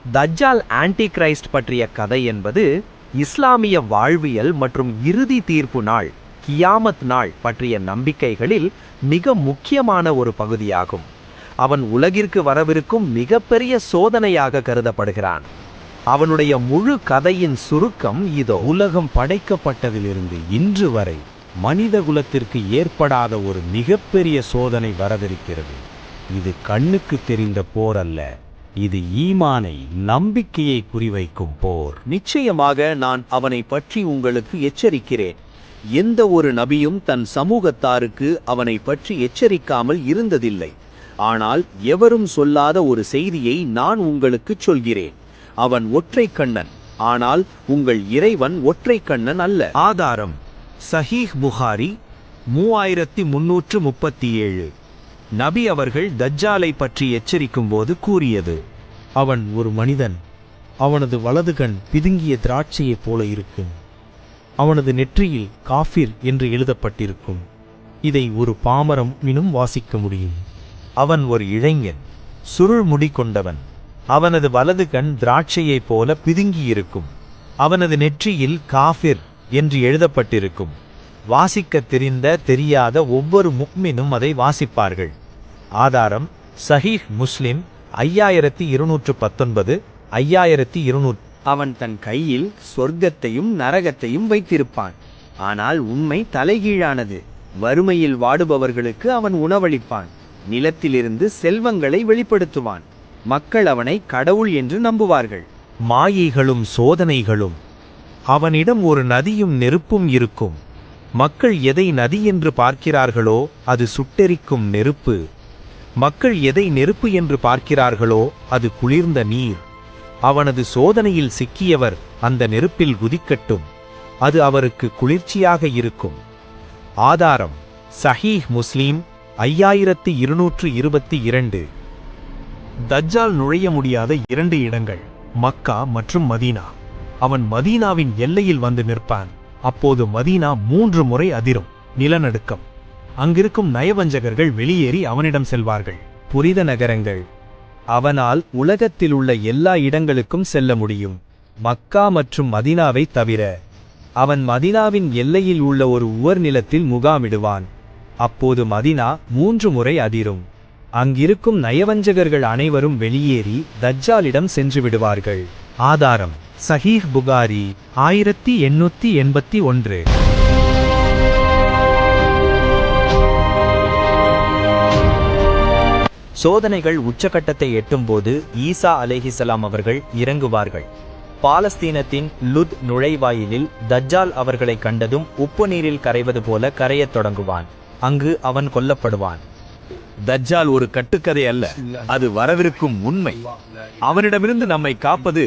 தஜ்ஜால் anti Christ பற்றிய கதை என்பது இஸ்லாமிய வாழ்வியல் மற்றும் இறுதி தீர்ப்பு நாள் கியாமத் நாள் பற்றிய நம்பிக்கைகளில் மிக முக்கியமான ஒரு பகுதியாகும். அவன் உலகிற்கு வரவிருக்கும் மிகப்பெரிய சோதனையாக கருதப்படுகிறான். அவனுடைய முழு கதையின் சுருக்கம் இதோ. உலகம் படைக்கப்பட்டதிலிருந்து இன்று வரை மனித குலத்திற்கு ஏற்படாத ஒரு மிகப்பெரிய சோதனை வரவிருக்கிறது. இது கண்ணுக்கு தெரிந்த போர் அல்ல, இது ஈமானை, நம்பிக்கையை குறிவைக்கும் போர். நிச்சயமாக நான் அவனை பற்றி உங்களுக்கு எச்சரிக்கிறேன். எந்த ஒரு நபியும் தன் சமூகத்தாருக்கு அவனை பற்றி எச்சரிக்காமல் இருந்ததில்லை. ஆனால் எவரும் சொல்லாத ஒரு செய்தியை நான் உங்களுக்கு சொல்கிறேன். அவன் ஒற்றை கண்ணன், ஆனால் உங்கள் இறைவன் ஒற்றை கண்ணன் அல்ல. ஆதாரம் சஹீஹ் புகாரி 3337. நபி அவர்கள் தஜ்ஜாலை பற்றி எச்சரிக்கும் போது கூறியது, அவன் ஒரு மனிதன், அவனது வலது கண் பிதுங்கிய திராட்சையைப் போல இருக்கும், அவனது நெற்றியில் காஃபிர் என்று எழுதப்பட்டிருக்கும். இதை ஒரு பாமரம் இன்னும் வாசிக்க முடியும். அவன் ஒரு இளைஞன், சுருள் முடி கொண்டவன், அவனது வலது கண் திராட்சையைப் போல பிதுங்கியிருக்கும், அவனது நெற்றியில் காஃபிர் என்று எழுதப்பட்டிருக்கும். வாசிக்க தெரியாத ஒவ்வொரு முக்மினும் அதை வாசிப்பார்கள். ஆதாரம் சஹீஹ் முஸ்லிம் 5219, 5200. அவன் தன் கையில் சொர்க்கத்தையும் நரகத்தையும் வைத்திருப்பான். ஆனால் உண்மை தலைகீழானது. வறுமையில் வாடுபவர்களுக்கு அவன் உணவளிப்பான். நிலத்திலிருந்து செல்வங்களை வெளிப்படுத்துவான். மக்கள் அவனை கடவுள் என்று நம்புவார்கள். மாயைகளும் சோதனைகளும். அவனிடம் ஒரு நதியும் நெருப்பும் இருக்கும். மக்கள் எதை நதி என்று பார்க்கிறார்களோ அது சுட்டெரிக்கும் நெருப்பு. மக்கள் எதை நெருப்பு என்று பார்க்கிறார்களோ அது குளிர்ந்த நீர். அவனது சோதனையில் சிக்கியவர் அந்த நெருப்பில் குதிக்கட்டும், அது அவருக்கு குளிர்ச்சியாக இருக்கும். ஆதாரம் சஹீஹ் முஸ்லிம் 5222. தஜ்ஜால் நுழைய முடியாத 2 இடங்கள், மக்கா மற்றும் மதீனா. அவன் மதீனாவின் எல்லையில் வந்து நிற்பான். அப்போது மதீனா 3 முறை அதிரும். நிலநடுக்கம். அங்கிருக்கும் நயவஞ்சகர்கள் வெளியேறி அவனிடம் செல்வார்கள். புனித நகரங்கள். அவனால் உலகத்தில் உள்ள எல்லா இடங்களுக்கும் செல்ல முடியும், மக்கா மற்றும் மதீனாவை தவிர. அவன் மதீனாவின் எல்லையில் உள்ள ஒரு உவர் நிலத்தில் முகாமிடுவான். அப்போது மதீனா 3 முறை அதிரும். அங்கிருக்கும் நயவஞ்சகர்கள் அனைவரும் வெளியேறி தஜ்ஜாலிடம் சென்று விடுவார்கள். ஆதாரம் சஹீஹ் புகாரி 1881. சோதனைகள் உச்சகட்டத்தை எட்டும்போது ஈசா அலைஹிஸ்ஸலாம் அவர்கள் இறங்குவார்கள். பாலஸ்தீனத்தின் லுத் நுழைவாயிலில் தஜ்ஜால் அவர்களை கண்டதும் உப்பு நீரில் கரைவது போல கரையத் தொடங்குவான். அங்கு அவன் கொல்லப்படுவான். தஜ்ஜால் ஒரு கட்டுக்கதை அல்ல, அது வரவிருக்கும் உண்மை. அவனிடமிருந்து நம்மை காப்பது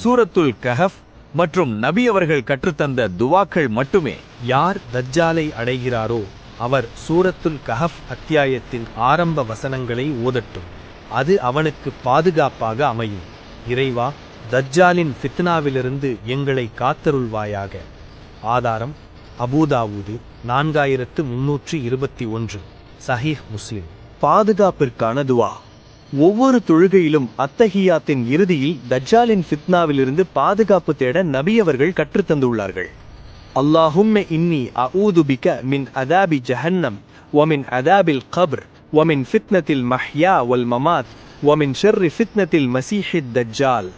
சூரத்துல் கஹஃப் மற்றும் நபி அவர்கள் கற்றுத்தந்த துவாக்கள் மட்டுமே. யார் தஜ்ஜாலை அடைகிறாரோ அவர் சூரத்துல் கஹஃப் அத்தியாயத்தின் ஆரம்ப வசனங்களை ஓதட்டும். அது அவனுக்கு பாதுகாப்பாக அமையும். இறைவா, தஜ்ஜாலின் ஃபித்னாவிலிருந்து எங்களை காத்தருள்வாயாக. ஆதாரம் அபூதாவூது 4321, சஹீஹ் முஸ்லிம். பாதுகாப்பிற்கான துவா. ஒவ்வொரு தொழுகையிலும் அத்தஹியாத்தின் இறுதியில் தஜ்ஜாலின் ஃபித்னாவிலிருந்து பாதுகாப்பு தேட நபி அவர்கள் கற்றுத்தந்துள்ளார்கள். அல்லாஹும்ம இன்னி அஊது பிக மின் அதாபி ஜஹன்னம் வமின் அதாபில் கப்ர் வமின் ஃபித்னத்தில் மஹ்யா வல் மமாத் வமின் ஷர்ரி ஃபித்னத்தில் மஸீஹித் தஜ்ஜால்.